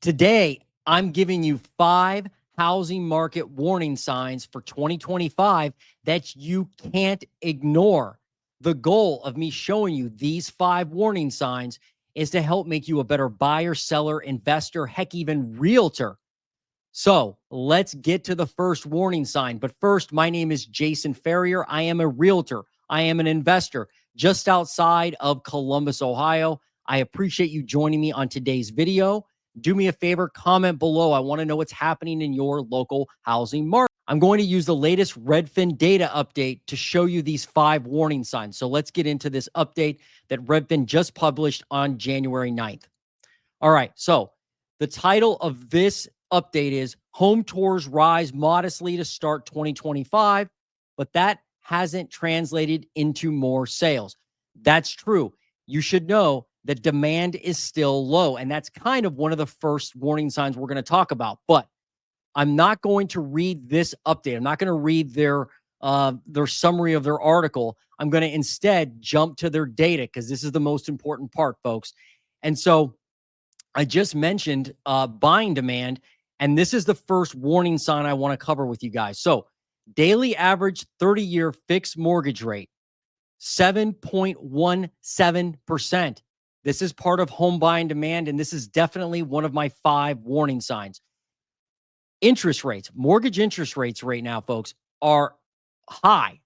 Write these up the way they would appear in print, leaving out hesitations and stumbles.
Today, I'm giving you 5 housing market warning signs for 2025 that you can't ignore. The goal of me showing you these 5 warning signs is to help make you a better buyer, seller, investor, heck, even realtor. So let's get to the first warning sign. But first, my name is Jason Ferrier. I am a realtor. I am an investor just outside of Columbus, Ohio. I appreciate you joining me on today's video. Do me a favor, comment below. I want to know what's happening in your local housing market. I'm going to use the latest Redfin data update to show you these 5 warning signs. So let's get into this update that Redfin just published on January 9th. All right, so the title of this update is Home Tours Rise Modestly to Start 2025, but that hasn't translated into more sales. That's true. You should know that demand is still low, and that's kind of one of the first warning signs we're going to talk about. But I'm not going to read this update. I'm not going to read their summary of their article. I'm going to instead jump to their data because this is the most important part, folks. And so I just mentioned buying demand, and this is the first warning sign I want to cover with you guys. So daily average 30-year fixed mortgage rate, 7.17%. This is part of home buying demand, and this is definitely one of my 5 warning signs. Interest rates, mortgage interest rates right now, folks, are high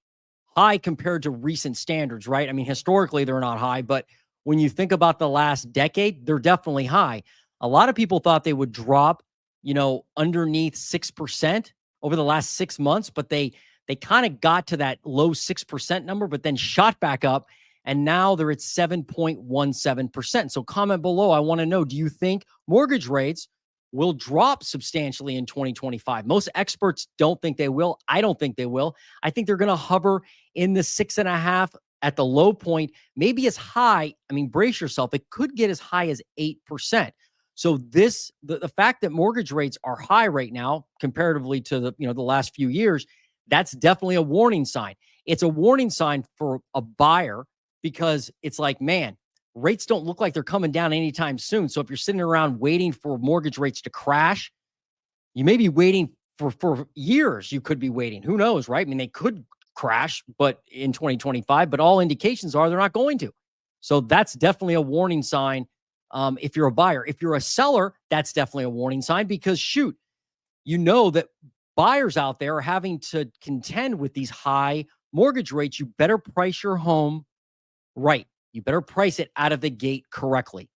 compared to recent standards, right? I mean, historically, they're not high, but when you think about the last decade, they're definitely high. A lot of people thought they would drop, underneath 6% over the last 6 months, but they kind of got to that low 6% number, but then shot back up, and now they're at 7.17%. So comment below. I want to know, do you think mortgage rates will drop substantially in 2025? Most experts don't think they will. I don't think they will. I think they're going to hover in the 6.5 at the low point, maybe as high. I mean, brace yourself. It could get as high as 8%. So the fact that mortgage rates are high right now, comparatively to the last few years, that's definitely a warning sign. It's a warning sign for a buyer because it's like, man, rates don't look like they're coming down anytime soon. So if you're sitting around waiting for mortgage rates to crash, you may be waiting for years. You could be waiting. Who knows, right? I mean, they could crash, but in 2025, but all indications are they're not going to. So that's definitely a warning sign. If you're a buyer, if you're a seller, that's definitely a warning sign because shoot, that buyers out there are having to contend with these high mortgage rates. You better price your home right. You better price it out of the gate correctly.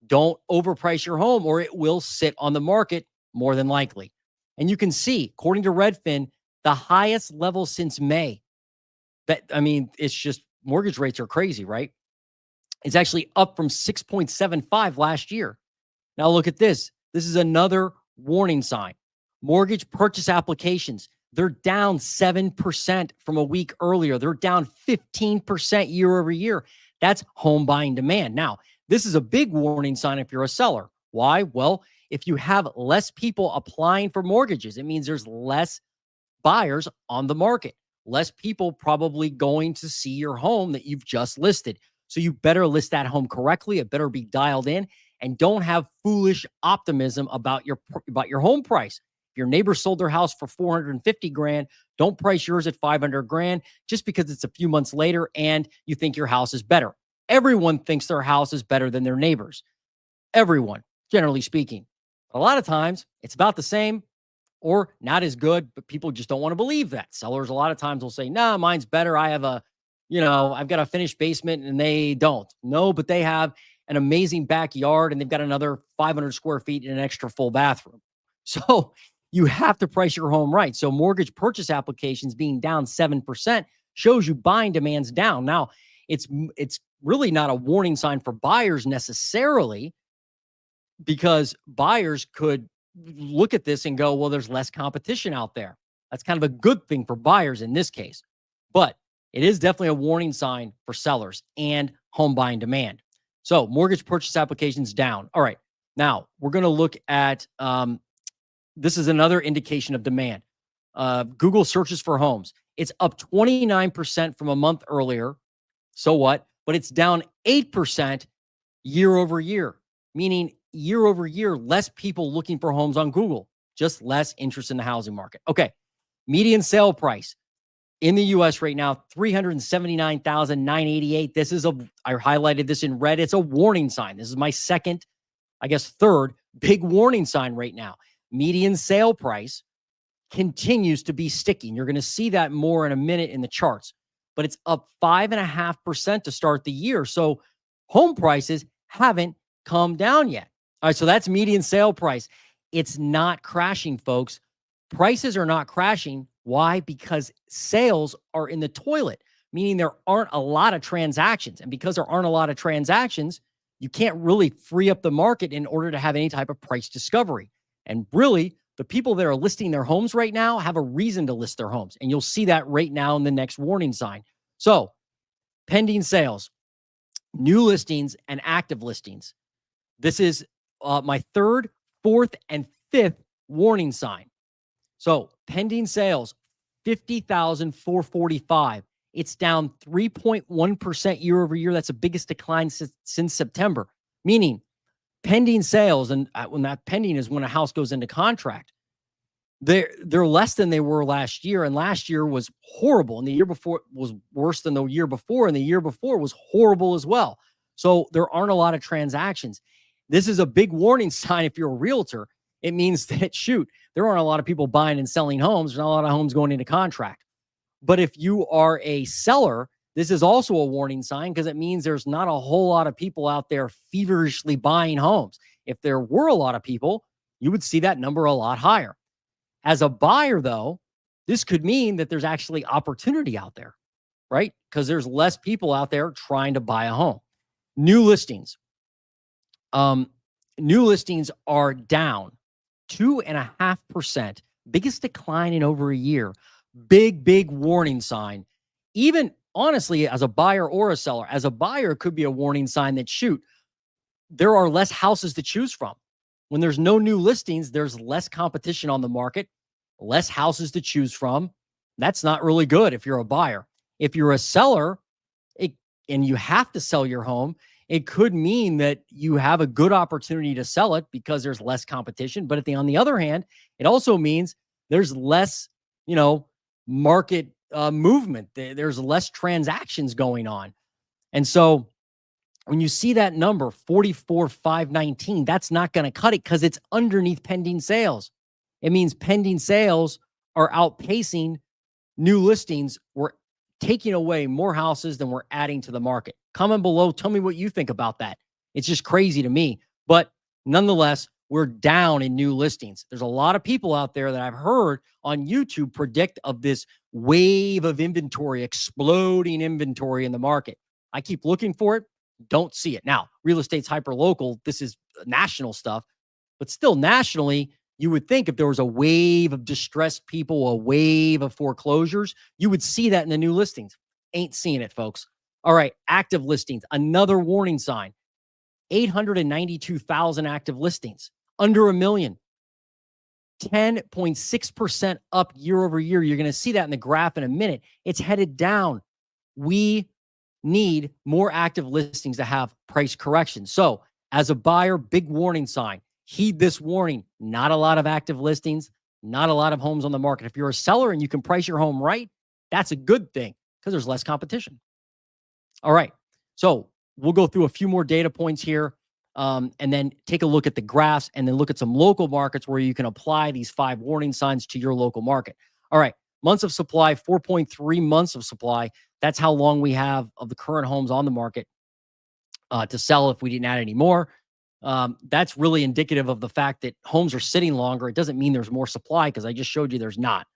Don't overprice your home or it will sit on the market more than likely. And you can see, according to Redfin, the highest level since May. It's just mortgage rates are crazy, right? It's actually up from 6.75 last year. Now look at this. This is another warning sign. Mortgage purchase applications, they're down 7% from a week earlier. They're down 15% year over year. That's home buying demand. Now, this is a big warning sign if you're a seller. Why? Well, if you have less people applying for mortgages, it means there's less buyers on the market, less people probably going to see your home that you've just listed. So you better list that home correctly. It better be dialed in, and don't have foolish optimism about your home price. If your neighbor sold their house for 450 grand, don't price yours at 500 grand just because it's a few months later and you think your house is better. Everyone thinks their house is better than their neighbors. Everyone, generally speaking. A lot of times it's about the same or not as good, but people just don't want to believe that. Sellers a lot of times will say, nah, mine's better. I've got a finished basement, and they don't. No, but they have an amazing backyard and they've got another 500 square feet and an extra full bathroom. So you have to price your home right. So mortgage purchase applications being down 7% shows you buying demand's down. Now, it's really not a warning sign for buyers necessarily, because buyers could look at this and go, well, there's less competition out there. That's kind of a good thing for buyers in this case. But it is definitely a warning sign for sellers and home buying demand. So mortgage purchase applications down. All right. Now we're going to look at, this is another indication of demand. Google searches for homes. It's up 29% from a month earlier. So what? But it's down 8% year over year, meaning year over year, less people looking for homes on Google, just less interest in the housing market. Okay. Median sale price in the US right now, 379,988. I highlighted this in red. It's a warning sign. This is my second, I guess, third big warning sign right now. Median sale price continues to be sticky. And you're going to see that more in a minute in the charts, but it's up 5.5% to start the year. So home prices haven't come down yet. All right. So that's median sale price. It's not crashing, folks. Prices are not crashing. Why? Because sales are in the toilet, meaning there aren't a lot of transactions. And because there aren't a lot of transactions, you can't really free up the market in order to have any type of price discovery. And really, the people that are listing their homes right now have a reason to list their homes. And you'll see that right now in the next warning sign. So, pending sales, new listings, and active listings. This is my third, fourth, and fifth warning sign. So, pending sales, 50,445. It's down 3.1% year over year. That's the biggest decline since September, meaning pending sales, and when that pending is when a house goes into contract, they're less than they were last year, and last year was horrible, and the year before was worse than the year before, and the year before was horrible as well. So there aren't a lot of transactions. This is a big warning sign if you're a realtor. It means that, shoot, there aren't a lot of people buying and selling homes. There's not a lot of homes going into contract. But if you are a seller, this is also a warning sign because it means there's not a whole lot of people out there feverishly buying homes. If there were a lot of people, you would see that number a lot higher. As a buyer, though, this could mean that there's actually opportunity out there, right? Because there's less people out there trying to buy a home. New listings. New listings are down 2.5%. Biggest decline in over a year. Big warning sign. Even honestly, as a buyer or a seller, as a buyer, it could be a warning sign that, shoot, there are less houses to choose from. When there's no new listings, there's less competition on the market, less houses to choose from. That's not really good if you're a buyer. If you're a seller and you have to sell your home, it could mean that you have a good opportunity to sell it because there's less competition. But on the other hand, it also means there's less, market movement. There's less transactions going on. And so when you see that number, 44,519, that's not going to cut it because it's underneath pending sales. It means pending sales are outpacing new listings. We're taking away more houses than we're adding to the market. Comment below. Tell me what you think about that. It's just crazy to me. But nonetheless, we're down in new listings. There's a lot of people out there that I've heard on YouTube predict of this wave of inventory, exploding inventory in the market. I keep looking for it. Don't see it. Now, real estate's hyper local. This is national stuff, but still nationally, you would think if there was a wave of distressed people, a wave of foreclosures, you would see that in the new listings. Ain't seeing it, folks. All right, active listings, another warning sign. 892,000 active listings, under a million. 10.6% up year over year. You're going to see that in the graph in a minute. It's headed down. We need more active listings to have price correction. So as a buyer, big warning sign. Heed this warning. Not a lot of active listings, not a lot of homes on the market. If you're a seller and you can price your home right, that's a good thing because there's less competition. All right. So we'll go through a few more data points here and then take a look at the graphs and then look at some local markets where you can apply these 5 warning signs to your local market. All right. Months of supply, 4.3 months of supply. That's how long we have of the current homes on the market to sell if we didn't add any more. That's really indicative of the fact that homes are sitting longer. It doesn't mean there's more supply because I just showed you there's not.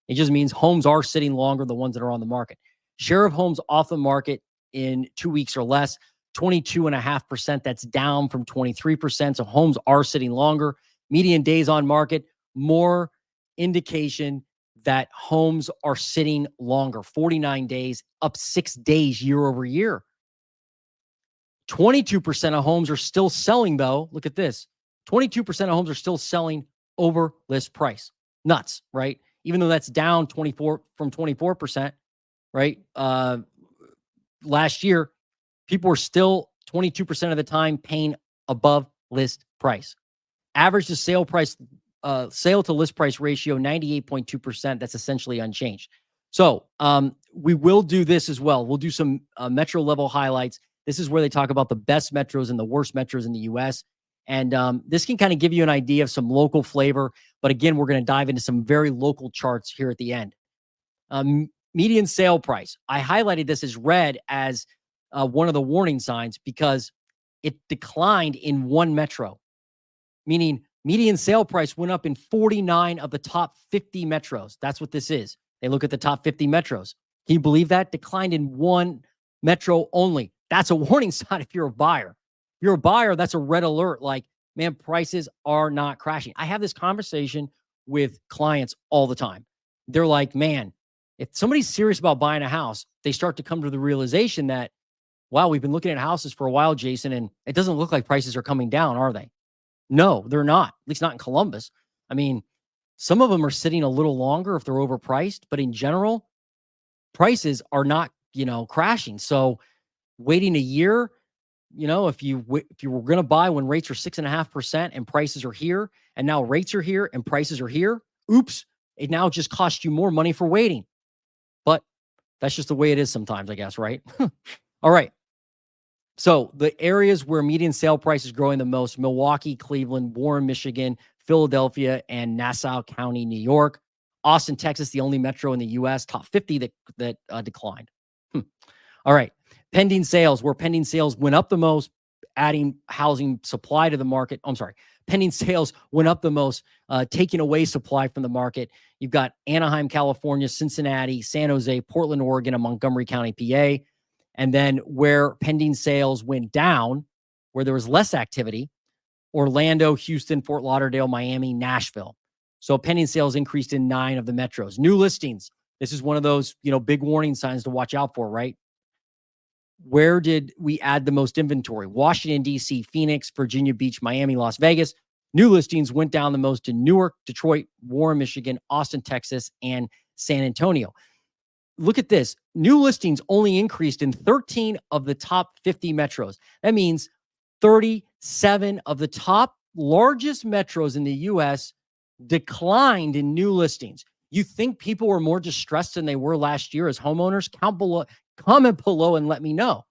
It just means homes are sitting longer, the ones that are on the market. Share of homes off the market in 2 weeks or less, 22.5%. That's down from 23%. So homes are sitting longer. Median days on market, more indication that homes are sitting longer, 49 days, up 6 days year over year. 22% of homes are still selling, though. Look at this. 22% of homes are still selling over list price. Nuts, right? Even though that's down 24%, right? Last year, people were still 22% of the time paying above list price. Average to sale price, sale to list price ratio, 98.2%. That's essentially unchanged. So we will do this as well. We'll do some metro level highlights. This is where they talk about the best metros and the worst metros in the U.S. And this can kind of give you an idea of some local flavor. But again, we're going to dive into some very local charts here at the end. Median sale price. I highlighted this as red as one of the warning signs because it declined in one metro, meaning median sale price went up in 49 of the top 50 metros. That's what this is. They look at the top 50 metros. Can you believe that? Declined in one metro only. That's a warning sign if you're a buyer. If you're a buyer, that's a red alert. Like, man, prices are not crashing. I have this conversation with clients all the time. They're like, man, if somebody's serious about buying a house, they start to come to the realization that, wow, we've been looking at houses for a while, Jason, and it doesn't look like prices are coming down, are they? No, they're not, at least not in Columbus. I mean, some of them are sitting a little longer if they're overpriced, but in general, prices are not, crashing. So waiting a year, if you were going to buy when rates are 6.5% and prices are here, and now rates are here and prices are here, oops, it now just costs you more money for waiting. But that's just the way it is sometimes, I guess, right? All right. So the areas where median sale price is growing the most: Milwaukee, Cleveland, Warren, Michigan, Philadelphia, and Nassau County, New York. Austin, Texas, the only metro in the U.S., top 50 that declined. All right. Pending sales, where pending sales went up the most, adding housing supply to the market. I'm sorry. Pending sales went up the most, taking away supply from the market. You've got Anaheim, California, Cincinnati, San Jose, Portland, Oregon, and Montgomery County, PA. And then where pending sales went down, where there was less activity: Orlando, Houston, Fort Lauderdale, Miami, Nashville. So pending sales increased in 9 of the metros. New listings. This is one of those, big warning signs to watch out for, right? Where did we add the most inventory? Washington, D.C., Phoenix, Virginia Beach, Miami, Las Vegas. New listings went down the most in Newark, Detroit, Warren, Michigan, Austin, Texas, and San Antonio. Look at this. New listings only increased in 13 of the top 50 metros. That means 37 of the top largest metros in the U.S. declined in new listings. You think people were more distressed than they were last year as homeowners? Comment below and let me know.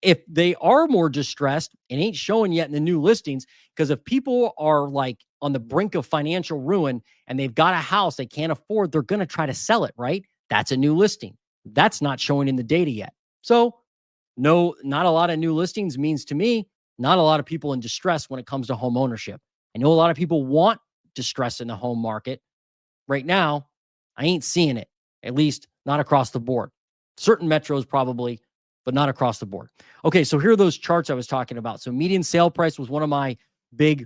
If they are more distressed, it ain't showing yet in the new listings, because if people are like on the brink of financial ruin and they've got a house they can't afford, they're going to try to sell it, right? That's a new listing. That's not showing in the data yet. So no, not a lot of new listings means to me, not a lot of people in distress when it comes to home ownership. I know a lot of people want distress in the home market. Right now, I ain't seeing it, at least not across the board. Certain metros probably, but not across the board. Okay, so here are those charts I was talking about. So median sale price was one of my big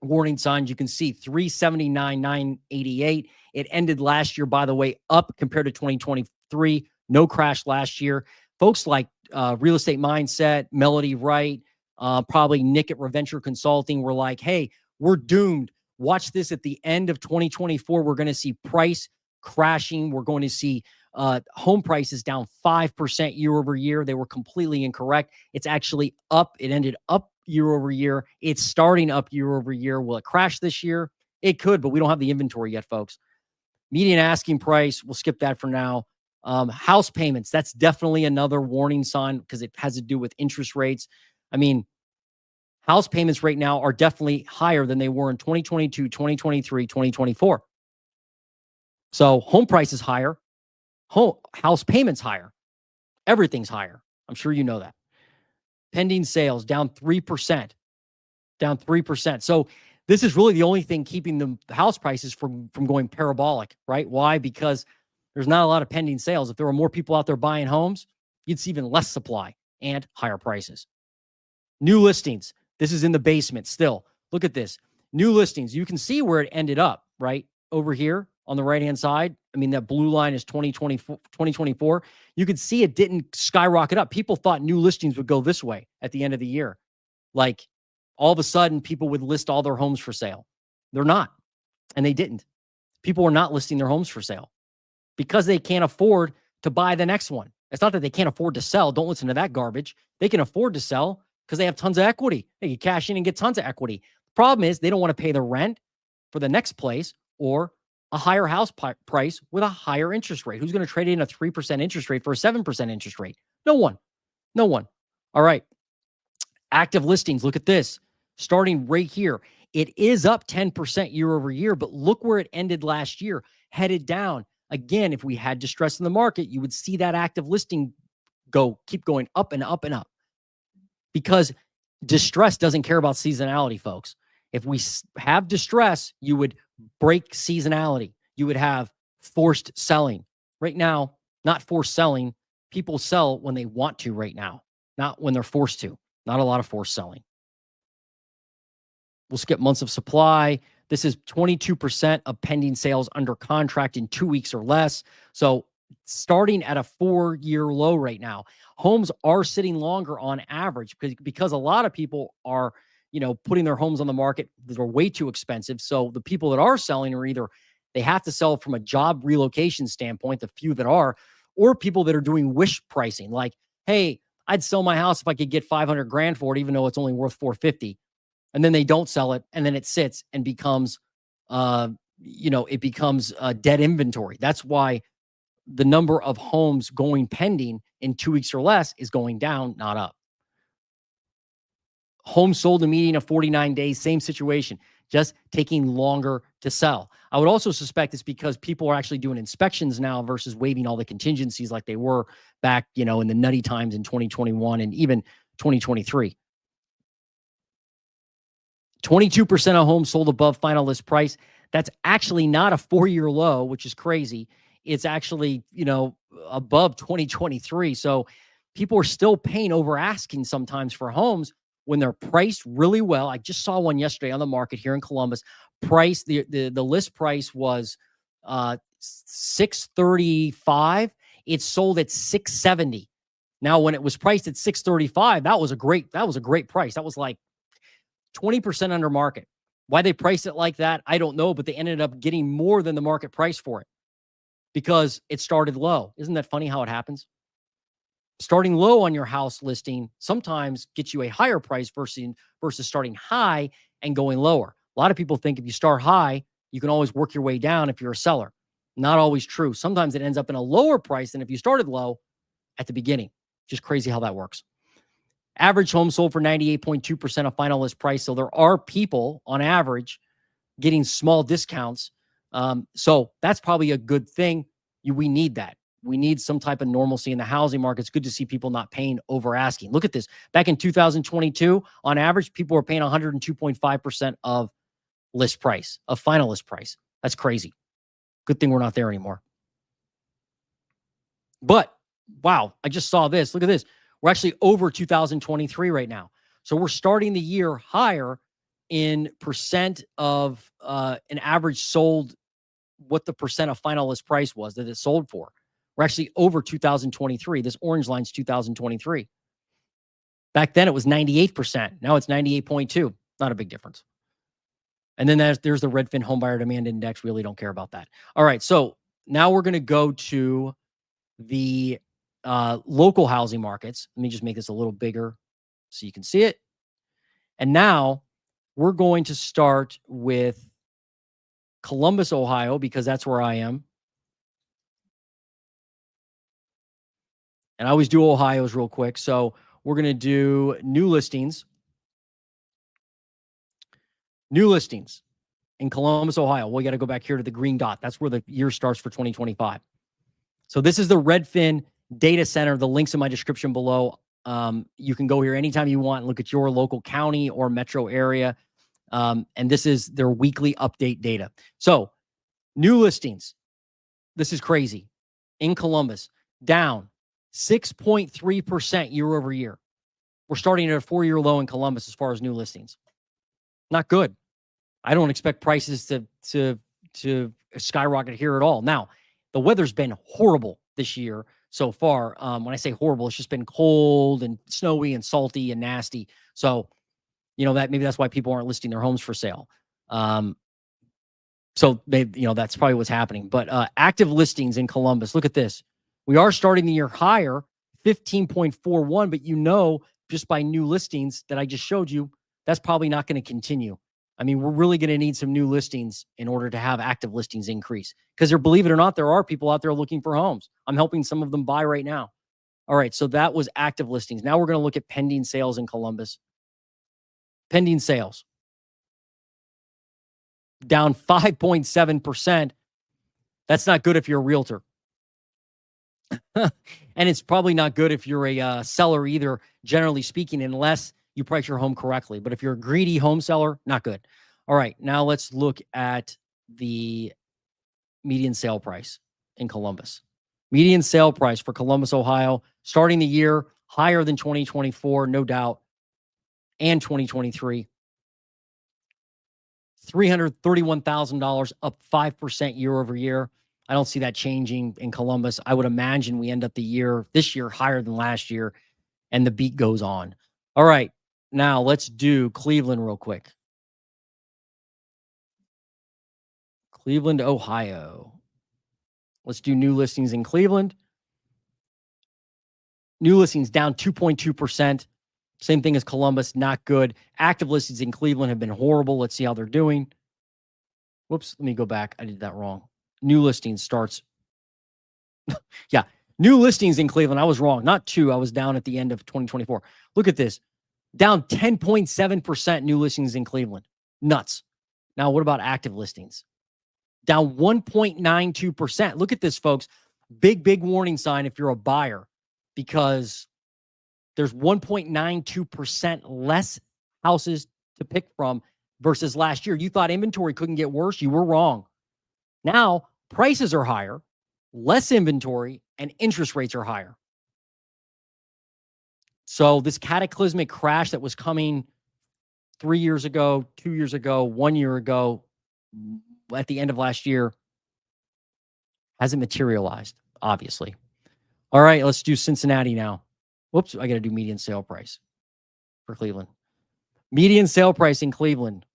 warning signs. You can see 379,988. It ended last year, by the way, up compared to 2023. No crash last year. Folks like Real Estate Mindset, Melody Wright, probably Nick at Reventure Consulting were like, hey, we're doomed. Watch this at the end of 2024. We're going to see price crashing. We're going to see home prices down 5% year over year. They were completely incorrect. It's actually up. It ended up year over year. It's starting up year over year. Will it crash this year? It could, but we don't have the inventory yet, folks. Median asking price, we'll skip that for now. House payments, that's definitely another warning sign because it has to do with interest rates. I mean, house payments right now are definitely higher than they were in 2022, 2023, 2024. So home price is higher. House payments higher. Everything's higher. I'm sure you know that. Pending sales down 3%. Down 3%. So this is really the only thing keeping the house prices from going parabolic, right? Why? Because there's not a lot of pending sales. If there were more people out there buying homes, you'd see even less supply and higher prices. New listings. This is in the basement still. Look at this. New listings. You can see where it ended up, right? Over here on the right-hand side. I mean, that blue line is 2024. You could see it didn't skyrocket up. People thought new listings would go this way at the end of the year. Like, all of a sudden, people would list all their homes for sale. They're not, and they didn't. People are not listing their homes for sale because they can't afford to buy the next one. It's not that they can't afford to sell. Don't listen to that garbage. They can afford to sell. because they have tons of equity. They can cash in and get tons of equity. The problem is they don't want to pay the rent for the next place or a higher house price with a higher interest rate. Who's going to trade in a 3% interest rate for a 7% interest rate? No one. No one. All right. Active listings. Look at this. Starting right here. It is up 10% year over year, but look where it ended last year, headed down. Again, if we had distress in the market, you would see that active listing keep going up and up and up, because distress doesn't care about seasonality, folks. If we have distress, you would break seasonality. You would have forced selling. Right now, not forced selling. People sell when they want to right now, not when they're forced to. Not a lot of forced selling. We'll skip months of supply. This is 22% of pending sales under contract in 2 weeks or less. So starting at a 4-year low right now. Homes are sitting longer on average because a lot of people are, putting their homes on the market that are way too expensive. So the people that are selling are either they have to sell from a job relocation standpoint, the few that are, or people that are doing wish pricing, like, hey, I'd sell my house if I could get 500 grand for it, even though it's only worth 450. And then they don't sell it, and then it sits and becomes, it becomes a dead inventory. That's why the number of homes going pending in 2 weeks or less is going down, not up. Homes sold in median of 49 days, same situation, just taking longer to sell. I would also suspect it's because people are actually doing inspections now versus waiving all the contingencies like they were back, in the nutty times in 2021 and even 2023. 22% of homes sold above final list price. That's actually not a 4-year low, which is crazy. It's actually, above 2023. So people are still paying over asking sometimes for homes when they're priced really well. I just saw one yesterday on the market here in Columbus. The list price was $635. It sold at $670. Now, when it was priced at $635, that was a great price. That was like 20% under market. Why they priced it like that, I don't know, but they ended up getting more than the market price for it because it started low. Isn't that funny how it happens? Starting low on your house listing sometimes gets you a higher price versus starting high and going lower. A lot of people think if you start high, you can always work your way down if you're a seller. Not always true. Sometimes it ends up in a lower price than if you started low at the beginning. Just crazy how that works. Average home sold for 98.2% of final list price. So there are people on average getting small discounts. So that's probably a good thing. We need that. We need some type of normalcy in the housing market. It's good to see people not paying over asking. Look at this. Back in 2022, on average, people were paying 102.5% of list price, of final list price. That's crazy. Good thing we're not there anymore. But wow, I just saw this. Look at this. We're actually over 2023 right now. So we're starting the year higher in percent of an average sold, what the percent of final list price was that it sold for. We're actually over 2023. This orange line's 2023. Back then it was 98%. Now it's 98.2. Not a big difference. And then there's the Redfin Home Buyer Demand Index. Really don't care about that. All right. So now we're going to go to the local housing markets. Let me just make this a little bigger so you can see it. And now we're going to start with Columbus, Ohio, because that's where I am. And I always do Ohio's real quick. So we're going to do new listings. New listings in Columbus, Ohio. We got to go back here to the green dot. That's where the year starts for 2025. So this is the Redfin data center. The link's in my description below. You can go here anytime you want and look at your local county or metro area. And this is their weekly update data. So new listings. This is crazy. In Columbus, down 6.3% year over year. We're starting at a 4-year low in Columbus as far as new listings. Not good. I don't expect prices to skyrocket here at all. Now, the weather's been horrible this year so far. When I say horrible, it's just been cold and snowy and salty and nasty. So, that maybe that's why people aren't listing their homes for sale. So that's probably what's happening. But active listings in Columbus, look at this. We are starting the year higher, 15.41, but just by new listings that I just showed you, that's probably not going to continue. I mean, we're really going to need some new listings in order to have active listings increase, because believe it or not, there are people out there looking for homes. I'm helping some of them buy right now. All right, so that was active listings. Now we're going to look at pending sales in Columbus. Pending sales down 5.7%. That's not good if you're a realtor. And it's probably not good if you're a seller either, generally speaking, unless you price your home correctly. But if you're a greedy home seller, not good. All right, now let's look at the median sale price in Columbus. Median sale price for Columbus, Ohio, starting the year higher than 2024, no doubt, and 2023. $331,000, up 5% year over year. I don't see that changing in Columbus. I would imagine we end up this year higher than last year, and the beat goes on. All right, now let's do Cleveland real quick. Cleveland, Ohio. Let's do new listings in Cleveland. New listings down 2.2%. Same thing as Columbus, not good. Active listings in Cleveland have been horrible. Let's see how they're doing. Whoops, let me go back. I did that wrong. New listings starts. Yeah, new listings in Cleveland. I was wrong. Not two. I was down at the end of 2024. Look at this. Down 10.7% new listings in Cleveland. Nuts. Now, what about active listings? Down 1.92%. Look at this, folks. Big warning sign if you're a buyer, because there's 1.92% less houses to pick from versus last year. You thought inventory couldn't get worse. You were wrong. Now, prices are higher, less inventory, and interest rates are higher. So this cataclysmic crash that was coming 3 years ago, 2 years ago, 1 year ago, at the end of last year, hasn't materialized, obviously. All right, let's do Cincinnati now. Whoops, I got to do median sale price for Cleveland. Median sale price in Cleveland.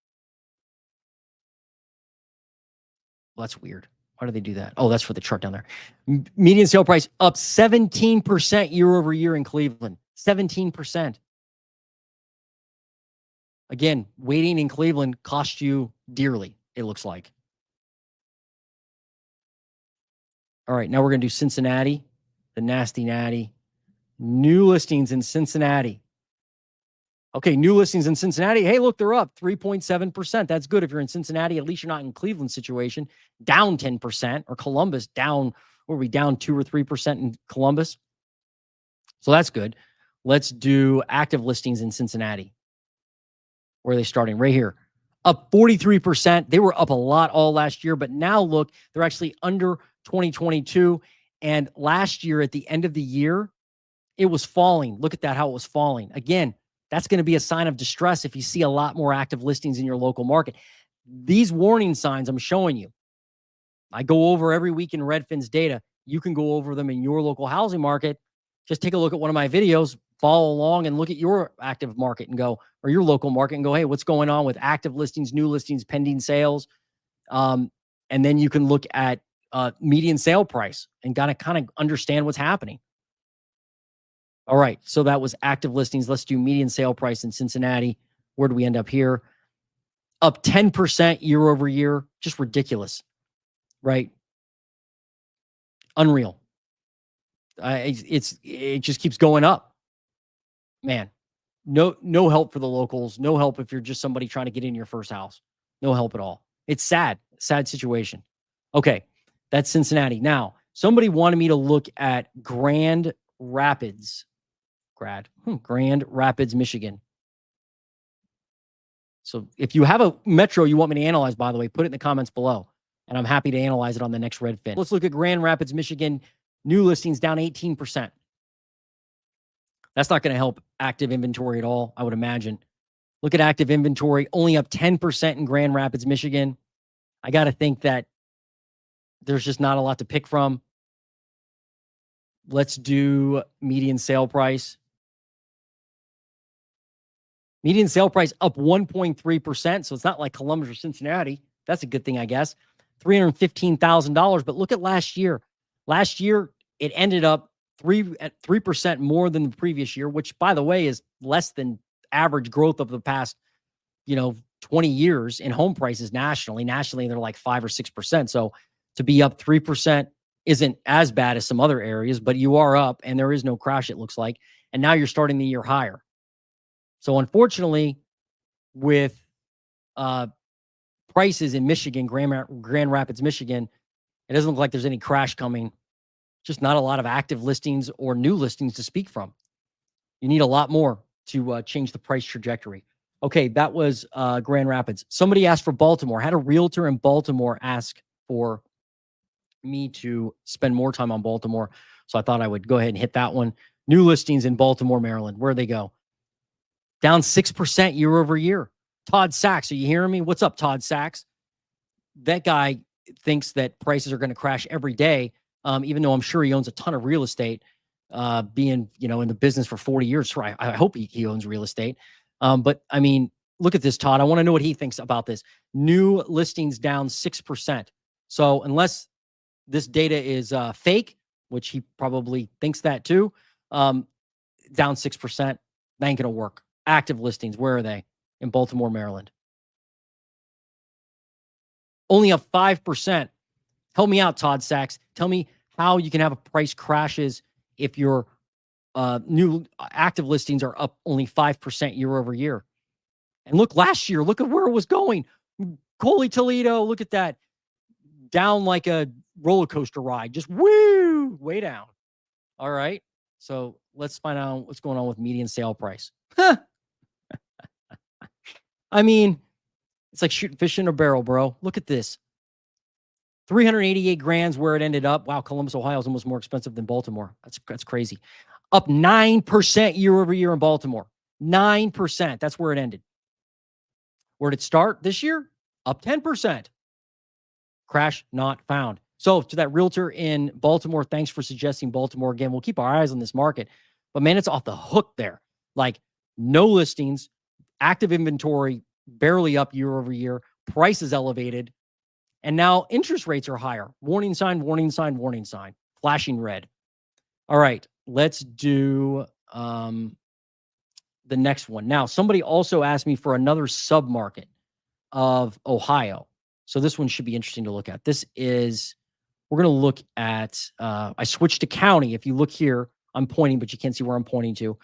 Well, that's weird. Why do they do that? Oh, that's for the chart down there. Median sale price up 17% year over year in Cleveland. 17%. Again, waiting in Cleveland cost you dearly, it looks like. All right, now we're going to do Cincinnati, the nasty natty. New listings in Cincinnati. Okay, new listings in Cincinnati. Hey, look, they're up 3.7%. That's good if you're in Cincinnati. At least you're not in Cleveland's situation. Down 10%, or Columbus down, or we down 2 or 3% in Columbus. So that's good. Let's do active listings in Cincinnati. Where are they starting? Right here. Up 43%. They were up a lot all last year, but now look, they're actually under 2022. And last year, at the end of the year, it was falling. Look at that, how it was falling. Again, that's going to be a sign of distress if you see a lot more active listings in your local market. These warning signs I'm showing you, I go over every week in Redfin's data. You can go over them in your local housing market. Just take a look at one of my videos, follow along, and look at your active market and go, or your local market and go, hey, what's going on with active listings, new listings, pending sales? And then you can look at median sale price and kind of understand what's happening. All right, so that was active listings. Let's do median sale price in Cincinnati. Where do we end up here? Up 10% year over year. Just ridiculous, right? Unreal. It just keeps going up. Man, no help for the locals. No help if you're just somebody trying to get in your first house. No help at all. It's sad situation. Okay, that's Cincinnati. Now, somebody wanted me to look at Grand Rapids, Michigan. So if you have a metro you want me to analyze, by the way, put it in the comments below, and I'm happy to analyze it on the next Redfin. Let's look at Grand Rapids, Michigan. New listings down 18%. That's not going to help active inventory at all, I would imagine. Look at active inventory, only up 10% in Grand Rapids, Michigan. I got to think that there's just not a lot to pick from. Let's do median sale price. Median sale price up 1.3%. So it's not like Columbus or Cincinnati. That's a good thing, I guess. $315,000. But look at last year. Last year, it ended up at 3% more than the previous year, which by the way is less than average growth of the past, 20 years in home prices nationally. Nationally, they're like 5 or 6%. So to be up 3% isn't as bad as some other areas, but you are up and there is no crash, it looks like. And now you're starting the year higher. So unfortunately, with uh, prices in Michigan, Grand Rapids, Michigan, it doesn't look like there's any crash coming. Just not a lot of active listings or new listings to speak from. You need a lot more to change the price trajectory. Okay, that was Grand Rapids. Somebody asked for Baltimore. I had a realtor in Baltimore ask for me to spend more time on Baltimore. So I thought I would go ahead and hit that one. New listings in Baltimore, Maryland. Where'd they go? Down 6% year over year. Todd Sachs, are you hearing me? What's up, Todd Sachs? That guy thinks that prices are going to crash every day, even though I'm sure he owns a ton of real estate, being, in the business for 40 years. I hope he owns real estate. But I mean, look at this, Todd. I want to know what he thinks about this. New listings down 6%. So unless this data is fake, which he probably thinks that too, down 6%, that ain't going to work. Active listings, where are they? In Baltimore, Maryland. Only up 5%. Help me out, Todd Sachs. Tell me how you can have a price crashes if your new active listings are up only 5% year over year. And look, last year, look at where it was going. Coley Toledo, look at that. Down like a roller coaster ride. Just woo, way down. All right. So let's find out what's going on with median sale price. I mean, it's like shooting fish in a barrel, bro. Look at this. 388 grand's where it ended up. Wow, Columbus, Ohio is almost more expensive than Baltimore. That's crazy. Up 9% year over year in Baltimore. 9%. That's where it ended. Where did it start this year? Up 10%. Crash not found. So to that realtor in Baltimore, thanks for suggesting Baltimore again. We'll keep our eyes on this market. But man, it's off the hook there. Like no listings, active inventory barely up year over year, prices elevated, and now interest rates are higher. Warning sign, warning sign, warning sign, flashing red. All right, let's do the next one. Now, somebody also asked me for another submarket of Ohio. So this one should be interesting to look at. This is, we're going to look at, I switched to county. If you look here, I'm pointing, but you can't see where I'm pointing to.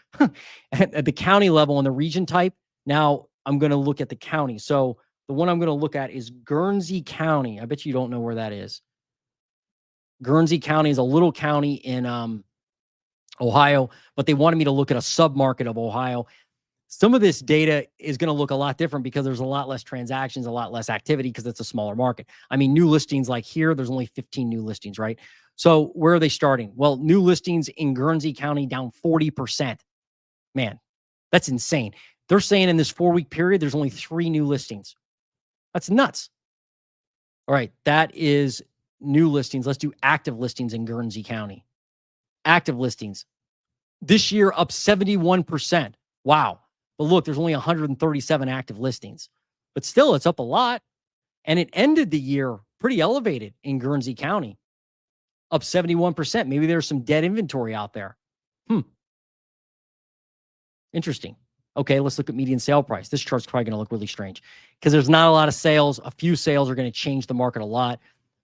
At the county level and the region type, now I'm going to look at the county. So the one I'm going to look at is Guernsey County. I bet you don't know where that is. Guernsey County is a little county in Ohio, but they wanted me to look at a submarket of Ohio. Some of this data is going to look a lot different because there's a lot less transactions, a lot less activity because it's a smaller market. I mean, new listings like here, there's only 15 new listings, right? So where are they starting? Well, new listings in Guernsey County down 40%. Man, that's insane. They're saying in this 4-week period, there's only 3 new listings. That's nuts. All right, that is new listings. Let's do active listings in Guernsey County. Active listings. This year up 71%. Wow. But look, there's only 137 active listings. But still, it's up a lot. And it ended the year pretty elevated in Guernsey County. Up 71%. Maybe there's some dead inventory out there. Interesting. Okay, let's look at median sale price. This chart's probably going to look really strange because there's not a lot of sales. A few sales are going to change the market a lot.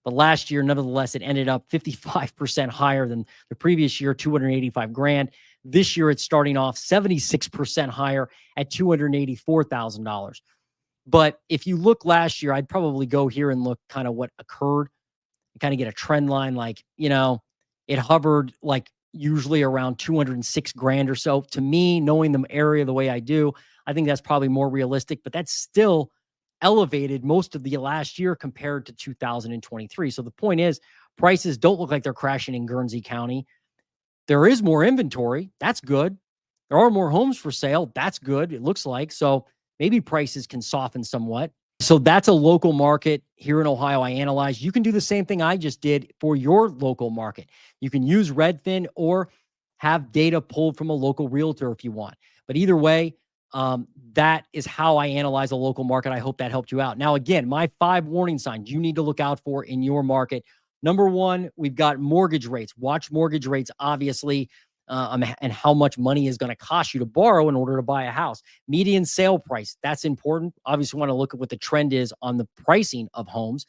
But last year, nevertheless, it ended up 55% higher than the previous year, 285 grand. This year, it's starting off 76% higher at $284,000. But if you look last year, I'd probably go here and look kind of what occurred and kind of get a trend line. Like, it hovered like usually around 206 grand or so. To me, knowing the area the way I do, I think that's probably more realistic, but that's still elevated most of the last year compared to 2023. So the point is, prices don't look like they're crashing in Guernsey County. There is more inventory. That's good. There are more homes for sale. That's good. It looks like. So maybe prices can soften somewhat. So that's a local market here in Ohio I analyzed. You can do the same thing I just did for your local market. You can use Redfin or have data pulled from a local realtor if you want. But either way, that is how I analyze a local market. I hope that helped you out. Now, again, my 5 warning signs you need to look out for in your market. Number one, we've got mortgage rates. Watch mortgage rates, obviously, and how much money is going to cost you to borrow in order to buy a house. Median sale price, that's important. Obviously, want to look at what the trend is on the pricing of homes.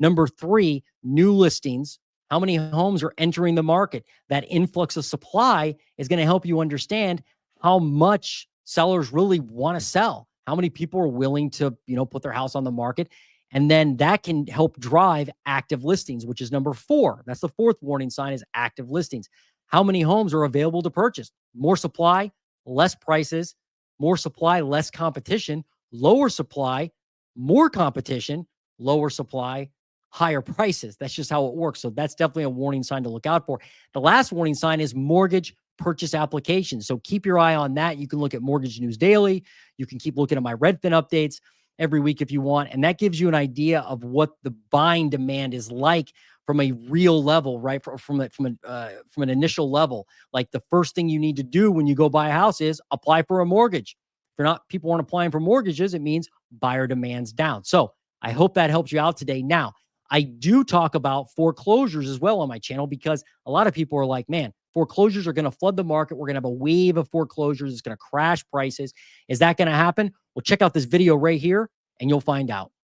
Number three, new listings. How many homes are entering the market? That influx of supply is going to help you understand how much sellers really want to sell. How many people are willing to, put their house on the market? And then that can help drive active listings, which is number four. That's the fourth warning sign, is active listings. How many homes are available to purchase? More supply, less prices. More supply, less competition. Lower supply, more competition. Lower supply, higher prices. That's just how it works. So that's definitely a warning sign to look out for. The last warning sign is mortgage purchase applications. So keep your eye on that. You can look at Mortgage News Daily. You can keep looking at my Redfin updates every week if you want. And that gives you an idea of what the buying demand is like from a real level, right? From an initial level. Like, the first thing you need to do when you go buy a house is apply for a mortgage. If people aren't applying for mortgages, it means buyer demand's down. So I hope that helps you out today. Now, I do talk about foreclosures as well on my channel, because a lot of people are like, man, foreclosures are going to flood the market. We're going to have a wave of foreclosures. It's going to crash prices. Is that going to happen? Well, check out this video right here and you'll find out.